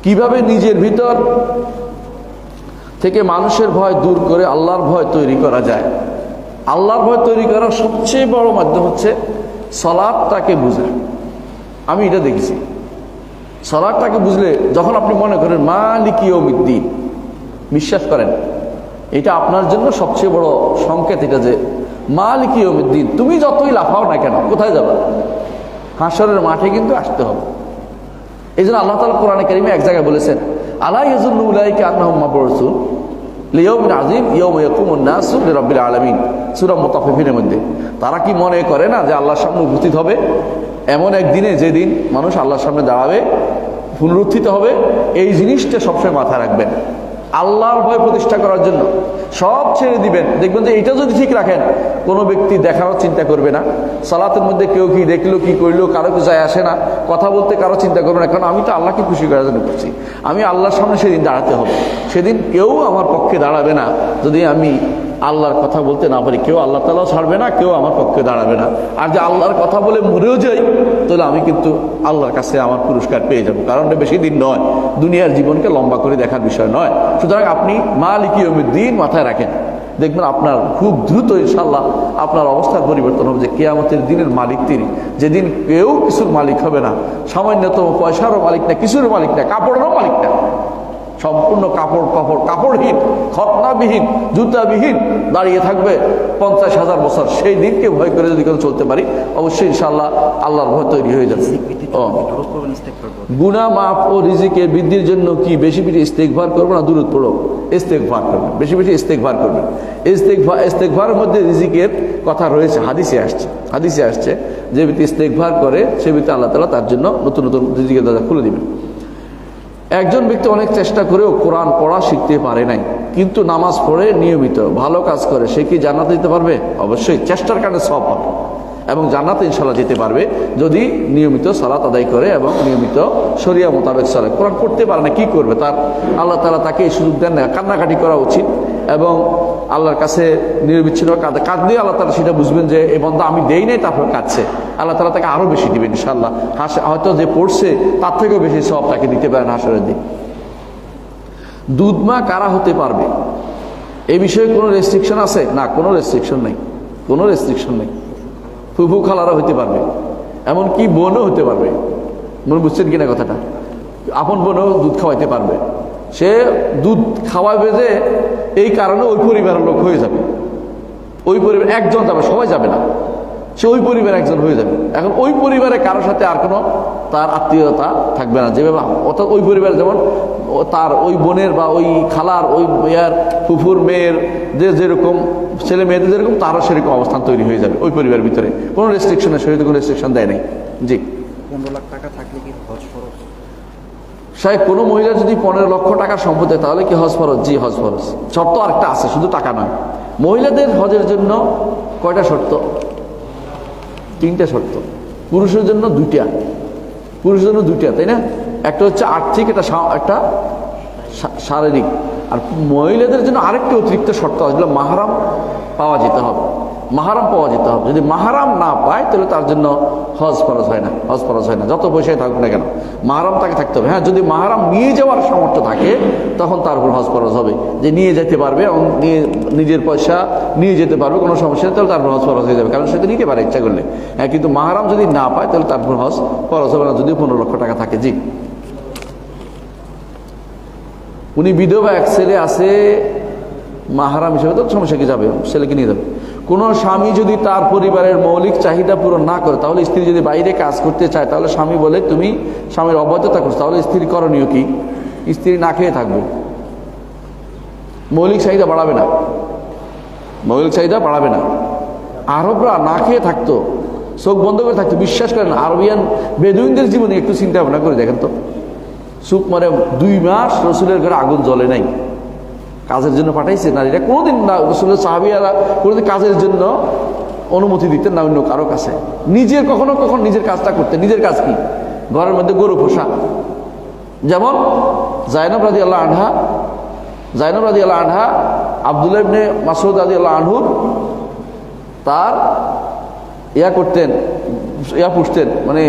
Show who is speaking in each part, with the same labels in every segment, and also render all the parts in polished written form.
Speaker 1: কিভাবে নিজের ভিতর থেকে মানুষের ভয় দূর করে আল্লাহর ভয় তৈরি করা যায়। আল্লাহর ভয় তৈরি করার সবচেয়ে বড় মাধ্যম হচ্ছে সালাতটাকে বুঝা। আমি এটা দেখেছি, সালাতটাকে বুঝলে যখন আপনি মনে করেন মালিক ইয়াউমিদ্দিন, বিশ্বাস করেন এটা আপনার জন্য সবচেয়ে বড় সংকেত, এটা যে মালিক ইয়াউমিদ্দিন, তুমি যতই লাফাও না কেন কোথায় যাবে? হাসরের মাঠে কিন্তু আসতে হবে। এই জন্য আল্লাহ তাআলা কোরআনে কারিমে এক জায়গায় বলেছেন, আলা ইয়াজুন্নু উলাইকা আন্নাহুম মাবউসুন লিয়াউমিন আযীম ইয়াওমা ইয়াকুমুন নাসু লিরাব্বিল আলামিন, সূরা মুতাফফিফিনের মধ্যে। তারা কি মনে করে না যে আল্লাহর সামনে উপস্থিত হবে এমন একদিনে যেদিন মানুষ আল্লাহর সামনে দাঁড়াবে, পুনরুত্থিত হবে? এই জিনিসটা সবসময় মাথায় রাখবেন। আল্লাহর ভয় প্রতিষ্ঠা করার জন্য সব ছেড়ে দিবেন। দেখবেন যে এটা যদি ঠিক রাখেন, কোনো ব্যক্তি দেখারও চিন্তা করবে না। সালাতের মধ্যে কেউ কি দেখলো কি করলো কারো কিছু যায় আসে না। কথা বলতে কারো চিন্তা করবে না, কারণ আমি তো আল্লাহকে খুশি করার জন্য করছি। আমি আল্লাহর সামনে সেদিন দাঁড়াতে হবে, সেদিন কেউ আমার পক্ষে দাঁড়াবে না যদি আমি আল্লাহর কথা বলতে না পারি। কেউ আল্লাহ তাআলাও ছাড়বে না, কেউ আমার পক্ষে দাঁড়াবে না। আর যে আল্লাহর কথা বলে মরেও যাই, তাহলে আমি কিন্তু আল্লাহর কাছে আমার পুরস্কার পেয়ে যাব। কারণটা বেশি দিন নয়, দুনিয়ার জীবনকে লম্বা করে দেখার বিষয় নয়। সুতরাং আপনি মালিক ইয়াউমিদ্দিন মাথায় রাখেন, দেখবেন আপনার খুব দ্রুত ইনশাআল্লাহ আপনার অবস্থার পরিবর্তন হবে। যে কিয়ামতের দিনের মালিক তিনি, যেদিন কেউ কিছুর মালিক হবে না, সামান্যতম পয়সারও মালিক না, কিছুর মালিক না, কাপড়েরও মালিক না, সম্পূর্ণ কাপড়হীন, খতনাবিহীন, জুতাবিহীন দাঁড়িয়ে থাকবে 50,000 বছর। সেই দিনকে ভয় করে যদি কেউ চলতে পারি, অবশ্যই ইনশাআল্লাহ আল্লাহর ভয় তৈরি হয়ে যাবে। গুনাহ মাফ ও রিজিকের বৃদ্ধির জন্য কি বেশি বেশি ইস্তেগফার করবো না দুরূদ পড়ো? ইস্তেগফার করবেন, বেশি বেশি ইস্তেগফার করবেন। ইস্তেগফারের মধ্যে রিজিকের কথা রয়েছে, হাদিসে আসছে যে ব্যক্তি ইস্তেগফার করে সে ব্যক্তি আল্লাহ তাআলা তার জন্য নতুন নতুন রিজিকের দরজা খুলে দিবেন। একজন ব্যক্তি অনেক চেষ্টা করেও কোরআন পড়া শিখতে পারে নাই, কিন্তু নামাজ পড়ে নিয়মিত ভালো কাজ করে, সে কি জান্নাতে যেতে পারবে? অবশ্যই চেষ্টার কারণে সওয়াব পাবে এবং জান্নাতে ইনশাআল্লাহ যেতে পারবে যদি নিয়মিত সালাত আদায় করে এবং নিয়মিত শরিয়া মোতাবেক চলে। কোরআন পড়তে পারে না, কি করবে? তার আল্লাহ তাআলা তাকে এই সুযোগ দেন না। কান্নাকাটি করা উচিত এবং আল্লাহর কাছে নিরবিচ্ছিন্ন কাঁদলে আল্লাহ তাআলা সেটা বুঝবেন যে এই বান্দা আমি দেই নাই, তারপর কাঁদছে। আল্লাহ তাআলা তাকে আরো বেশি দিবেন ইনশাআল্লাহ। হয়তো যে পড়ছে তার থেকেও বেশি সওয়াব তাকে দিতে পারেন হাসরের দিন। দুধ মা কারা হতে পারবে এই বিষয়ে কোনো রেস্ট্রিকশন আছে? না, কোনো রেস্ট্রিকশন নেই, কোনো রেস্ট্রিকশন নেই। ফুফু খালারা হতে পারবে, এমনকি বোনও হতে পারবে। মনে বুঝছেন কিনা কথাটা? আপন বোনও দুধ খাওয়াইতে পারবে। সে দুধ খাওয়াবে যে এই কারণে ওই পরিবারের লোক হয়ে যাবে, ওই পরিবার একজন যাবে, সবাই যাবে না, সে ওই পরিবারের একজন হয়ে যাবে। এখন ওই পরিবারে কারোর সাথে আর কোনো তার আত্মীয়তা থাকবে না, যেভাবে অর্থাৎ ওই পরিবারে যেমন তার ওই বোনের বা ওই খালার ওই মেয়ের ফুফুর মেয়ের যেরকম ছেলে মেয়েদের যেরকম তারও সেরকম অবস্থান তৈরি হয়ে যাবে ওই পরিবারের ভিতরে। কোনো রেস্ট্রিকশনের শরীরে কোনো রেস্ট্রিকশন দেয় নাই। জি,
Speaker 2: 15 লাখ টাকা থাকলে কি হজ ফরজ?
Speaker 1: সাহেব কোনো মহিলা যদি 15 লক্ষ টাকার সম্পত্তি তাহলে কি হজ ফরজ? জি, হজ ফরজ। শর্ত আরেকটা আছে, শুধু টাকা নয়। মহিলাদের হজের জন্য কয়টা শর্ত? 3টা শর্ত। পুরুষের জন্য 2টা, পুরুষের জন্য 2টা, তাই না? একটা হচ্ছে আর্থিক, একটা শারীরিক। আর মহিলাদের জন্য আরেকটা অতিরিক্ত শর্ত আসলে মাহরাম পাওয়া যেতে হবে, মাহরাম পাওয়া যেতে হবে। যদি মাহরাম না পায় তাহলে তার জন্য হজ ফরজ হয় না, হজ ফরজ হয় না, যত পয়সায় থাকুক না কেন মাহরাম তাকে থাকতে হবে। হ্যাঁ, যদি মাহরাম নিয়ে যাওয়ার সামর্থ্য থাকে তখন তার উপর হজ ফরজ হবে, যে নিয়ে যেতে পারবে এবং নিজের পয়সা নিয়ে যেতে পারবে, কোনো সমস্যা নেই, তাহলে তার উপর হজ ফরজ হয়ে যাবে, কারণ সে তো নিতে পারে ইচ্ছা করলে। হ্যাঁ, কিন্তু মাহরাম যদি না পায় তাহলে তার উপর হজ ফরজ হবে না, যদিও 15 লক্ষ টাকা থাকে। জি, উনি বিধবা, এক ছেলে আছে, মাহরাম হিসেবে তো সমস্যা কি, যাবে, ছেলেকে নিয়ে যাবে। কোনো স্বামী যদি তার পরিবারের মৌলিক চাহিদা পূরণ না করে, তাহলে স্ত্রী যদি বাইরে কাজ করতে চায় তাহলে স্বামী বলে তুমি স্বামীর অবৈধতা করছো, তাহলে স্ত্রীর করণীয় কি? স্ত্রী না খেয়ে থাকবে, মৌলিক চাহিদা বাড়াবে না, মৌলিক চাহিদা বাড়াবে না। আরবরা না খেয়ে থাকতো, চোখ বন্ধ করে থাকতো। বিশ্বাস করেন, আরবিয়ান বেদুইনদের জীবনে একটু চিন্তা ভাবনা করে দেখেন তো, চুপ মানে 2 মাস রসুলের ঘরে আগুন জ্বলে নাই, কাজের জন্য পাঠাইছে নারীরা। কোনোদিন না রসুলের সাহাবিয়ারা কোনোদিন কাজের জন্য অনুমতি দিতেন না অন্য কারো কাছে। নিজের কখনো কখনো নিজের কাজটা করতেন। নিজের কাজ কি? ঘরের মধ্যে গরু পোষা। যেমন জায়নব রাদিয়াল্লাহু আনহা আব্দুল্লাহ ইবনে মাসউদ রাদিয়াল্লাহু আনহুর তার করতেন, পুষতেন, মানে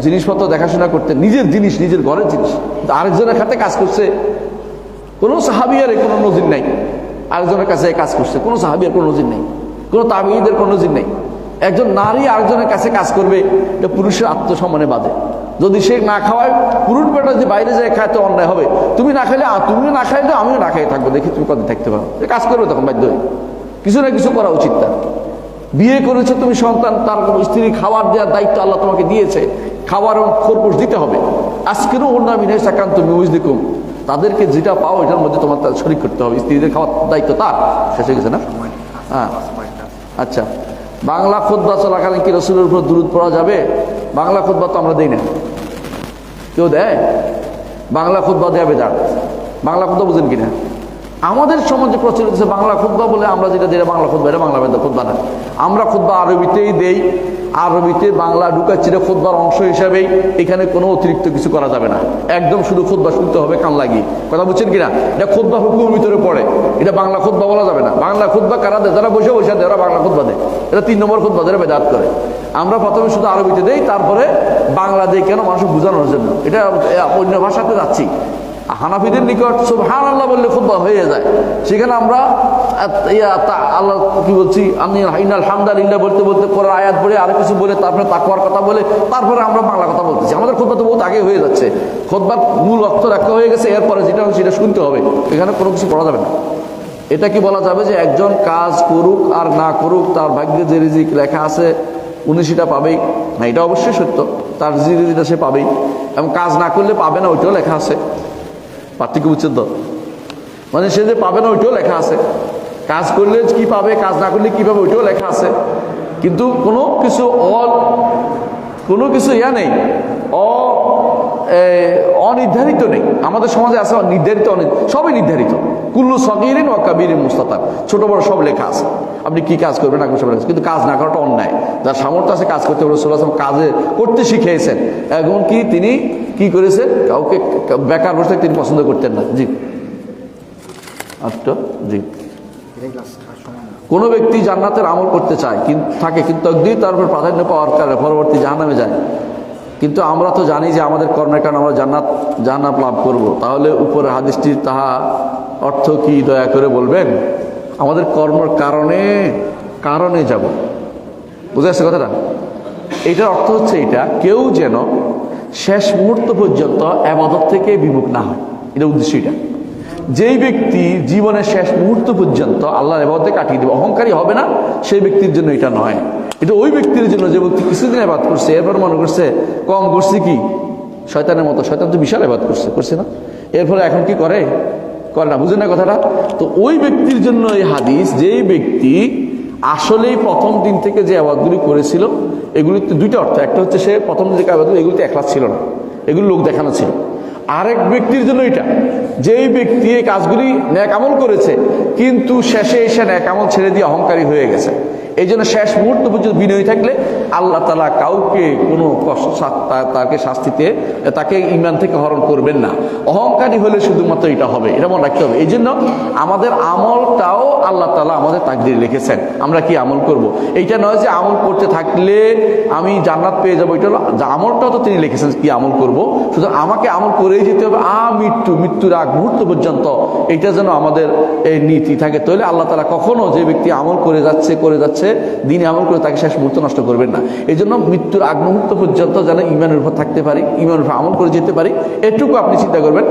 Speaker 1: জিনিসপত্র দেখাশোনা করতেন, নিজের জিনিস, নিজের ঘরের জিনিস, কিন্তু আরেকজনের খাতে কাজ করছে। কোনো সাহাবিয়ার কোনো নজির নাই, আরেকজনের কাছে কাজ করছে, কোনো সাহাবিয়ার কোনো নজির নেই, কোনো তাবিঈদের কোনো নজির নেই। একজন নারী আরেকজনের কাছে কাজ করবে, এটা পুরুষের আত্মসম্মানে বাধে। যদি সে না খাওয়ায়, পুরুষ বেটা যে বাইরে যায় খায় তো অন্যায় হবে। তুমি না খাইলে, তুমি না খাইলে আমিও না খাই থাকবো, দেখি তুমি কদিন থাকতে পারো। কাজ করবে তখন বাধ্য হয়ে, কিছু না কিছু করা উচিত তার। বিয়ে করেছে তুমি, সন্তান, তার স্ত্রী খাবার দেওয়ার দায়িত্ব আল্লাহ তোমাকে দিয়েছে, খাবার এবং খোরপোশ দিতে হবে। আজকেরও অন্য মিনাই সাকান্ত মিউজদিকুম, তাদেরকে যেটা পাও এটার মধ্যে তোমার তার শরীক করতে হবে। স্ত্রীদের খাওয়ার দায়িত্ব তার, শেষ হয়ে গেছে না? হ্যাঁ, আচ্ছা। বাংলা খুতবা চলাকালীন কি রসুলের উপর দুরূদ পড়া যাবে? বাংলা খুতবা তো আমরা দেই না, কেউ দেয়? বাংলা খুতবা দেয়া বেদাত। বাংলা খুতবা বুঝেন কিনা? আমাদের সমাজে প্রচলিত আছে বাংলা খুতবা বলে, আমরা যেটা বাংলা খুতবা, এটা বাংলা খুতবা না। আমরা খুতবা আরবিতেই দেই, আরবিতে বাংলা ঢুকাচ্ছি, এটা খুতবার অংশ হিসাবেই। এখানে কোনো অতিরিক্ত কিছু করা যাবে না, একদম শুধু খুতবা শুনতে হবে কান লাগিয়ে। কথা বুঝছেন কিনা? এটা খুতবা হুকুমের ভিতরে পড়ে, এটা বাংলা খুতবা বলা যাবে না। বাংলা খুতবা কারা দেয়? যারা বসে বসে দেয়, ওরা বাংলা খুতবা দেয়। এটা 3 নম্বর খুতবা, যারা বেদাত করে। আমরা প্রথমে শুধু আরবিতে দেই, তারপরে বাংলা দেই, কেন? মানুষ বোঝানোর জন্য। এটা অন্য ভাষাতে যাচ্ছি। হানাফিদের নিকট সুবহানাল্লাহ বললে খুতবা হয়ে যায়, সেখানে আমরা আল্লাহ কি বলছি, আমি ইন্নাল হামদালিল্লাহ বলতে বলতে কোরআন আয়াত পড়ে আর কিছু বলে, তারপরে তাকওয়ার কথা বলে, তারপরে আমরা বাংলা কথা বলতেছি। আমাদের খুতবা তো বহুত আগে হয়ে যাচ্ছে, খুতবার মূল অর্থ রাখা হয়ে গেছে, এরপরে যেটা সেটা শুনতে হবে, এখানে কোনো কিছু পড়া যাবে না। এটা কি বলা যাবে যে একজন কাজ করুক আর না করুক, তার ভাগ্যে যে রিজিক লেখা আছে উনি সেটা পাবেই? না, এটা অবশ্যই সত্য, তার যে রিজিকটা সে পাবেই, এবং কাজ না করলে পাবে না, ওইটাও লেখা আছে। পার্থক্য বুঝছেন তো? মানে সে যে পাবে না ওইটাও লেখা আছে, কাজ করলে কি পাবে, কাজ না করলে কি পাবে, ওইটাও লেখা আছে। কিন্তু কোনো কিছু ইয়া নেই, অনির্ধারিত নেই। আমাদের সমাজে আছে নির্ধারিত, সবই নির্ধারিত। কুল্লু সগীরিন ওয়া কাবীরিন মুস্তাতার, ছোট বড় সব লেখা আছে। আপনি কি কাজ করবেন না করবেন সব লেখা আছে, কিন্তু কাজ না করাটা অন্যায়। যার সামর্থ্য আছে কাজ করতে, রাসূলুল্লাহ সাল্লাল্লাহু আলাইহি ওয়াসাল্লাম কাজে করতে শিখিয়েছেন। এমনকি তিনি কি করেছেন, কাউকে বেকার বসে তিনি পছন্দ করতেন না। জি, আচ্ছা, জি। কোনো ব্যক্তি জান্নাতের আমল করতে চায় কিন্তু একদিন তারপর প্রাধান্য পাওয়ার কারণে পরবর্তী জাহান্নামে যায়। কিন্তু আমরা তো জানি যে আমাদের কর্মের কারণে আমরা জান্নাত লাভ করব। তাহলে উপরে হাদিসটির তাহা অর্থ কি দয়া করে বলবেন? আমাদের কর্মের কারণে যাব, বুঝে আসছে কথাটা? এইটার অর্থ হচ্ছে এটা, কেউ যেন শেষ মুহূর্ত পর্যন্ত ইবাদত থেকে বিমুখ না হয়, এটা উদ্দেশ্য। এটা যেই ব্যক্তি জীবনের শেষ মুহূর্ত পর্যন্ত আল্লাহর ইবাদতে কাটিয়ে দেবে, অহংকারী হবে না, সেই ব্যক্তির জন্য এটা নয়। এটা ওই ব্যক্তির জন্য যে ব্যক্তি কিছুদিন ইবাদত করছে, এরপর মনে করছে কম করছে, কি শয়তানের মতো। শয়তান তো বিশাল ইবাদত করছে না, এরপরে এখন কি করে না, বুঝেন না কথাটা? তো ওই ব্যক্তির জন্য এই হাদিস, যেই ব্যক্তি আসলেই প্রথম দিন থেকে যে ইবাদতগুলি করেছিল, এগুলিতে দুইটা অর্থ। একটা হচ্ছে সে প্রথম দিন থেকে ইবাদত, এগুলিতে ইখলাস ছিল না, এগুলি লোক দেখানো ছিল। আরেক ব্যক্তির জন্য এটা, যেই ব্যক্তি এই কাজগুলি নেক আমল করেছে, কিন্তু শেষে এসে নেক আমল ছেড়ে দিয়ে অহংকারী হয়ে গেছে। এই জন্য শেষ মুহূর্ত পর্যন্ত বিনয়ী থাকলে আল্লাহ তাআলা কাউকে কোনো তাকে শাস্তিতে, তাকে ঈমান থেকে হরণ করবেন না। অহংকারী হলে শুধুমাত্র এটা হবে, এটা মনে রাখতে হবে। এই জন্য আমাদের আমলটাও আল্লাহ তাআলা আমাদের তাকদীরে লিখেছেন, আমরা কি আমল করব। এইটা নয় যে আমল করতে থাকলে আমি জান্নাত পেয়ে যাবো, এটা হলো আমলটাও তো তিনি লিখেছেন কি আমল করব। সুতরাং আমাকে আমল করেই যেতে হবে মৃত্যুর আগ মুহূর্ত পর্যন্ত, এটা যেন আমাদের এই নীতি থাকে। তাহলে আল্লাহ তাআলা কখনো যে ব্যক্তি আমল করে যাচ্ছে দিনে আমল করে, তাকে শেষ মুহূর্ত নষ্ট করবেন না। এই জন্য মৃত্যুর আগ মুহূর্ত পর্যন্ত যেন ঈমানের উপর থাকতে পারি, ঈমানের উপর আমল করে যেতে পারি, এটুকু আপনি চিন্তা করবেন।